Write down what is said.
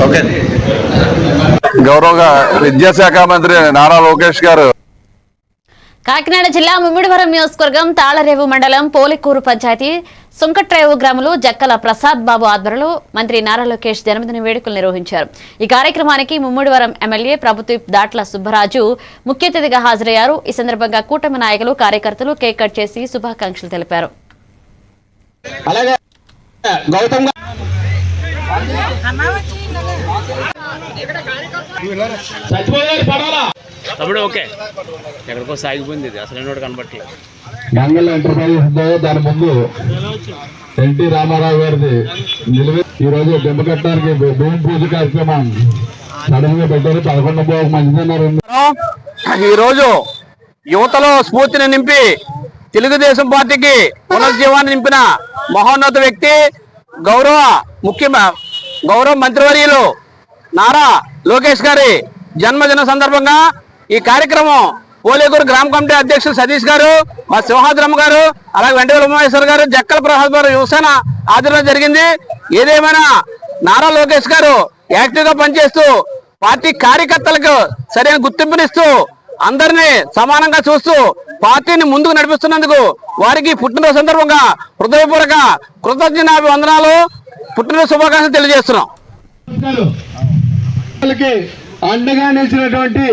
Okay. గౌరవ విద్యాశాఖ మంత్రి నారా లోకేష్ గారు కాకినాడ జిల్లా ముమ్మిడివరం నియోజకవర్గం తాళరేవు మండలం పోలికూరు పంచాయతీ సుంకట్రేవు గ్రామంలో జక్కల ప్రసాద్ బాబు ఆధ్వర్యంలో మంత్రి నారా లోకేష్ జన్మదిన వేడుకలు నిర్వహించారు. ఈ కార్యక్రమానికి ముమ్మిడివరం ఎమ్మెల్యే ప్రభుత్వ దాట్ల సుబ్బరాజు ముఖ్య అతిథిగా హాజరయ్యారు. ఈ సందర్భంగా కూటమి నాయకులు కార్యకర్తలు కేక్ కట్ చేసి శుభాకాంక్షలు తెలిపారు. ఎక్కడికో సాగిపోయింది అసలు కనబట్టలేదు. మంగళ ఎంటర్ప్రైజెస్ దాని ముందు ఎన్టీ రామారావు గారిది ఈ రోజు దెబ్బ కట్టడానికి భూమి పూజ కార్యక్రమం సడన్ గా పెట్టారు. 11 మంచిదన్నారు. ఈ రోజు యువతలో స్ఫూర్తిని నింపి తెలుగుదేశం పార్టీకి పునర్జీవాన్ని నింపిన మహోన్నత వ్యక్తి గౌరవ మంత్రివర్యులు నారా లోకేష్ గారి జన్మదిన సందర్భంగా ఈ కార్యక్రమం పోలేకూరు గ్రామ కమిటీ అధ్యక్షులు సతీష్ గారు, మా సింహాద్రమ్మ గారు, అలాగే వెంటగల ఉమామేశ్వర్ గారు, జక్కల ప్రసాద్ గారు యువసేన ఆధ్వర్యంలో జరిగింది. ఏదేమైనా నారా లోకేష్ గారు యాక్టివ్ గా పనిచేస్తూ పార్టీ కార్యకర్తలకు సరైన గుర్తింపునిస్తూ అందరినీ సమానంగా చూస్తూ పార్టీని ముందుకు నడిపిస్తున్నందుకు వారికి పుట్టినరోజు సందర్భంగా హృదయపూర్వక కృతజ్ఞతాభివందనాలు, పుట్టినరోజు శుభాకాంక్షలు తెలియజేస్తున్నాం. అండగా నిలిచినటువంటి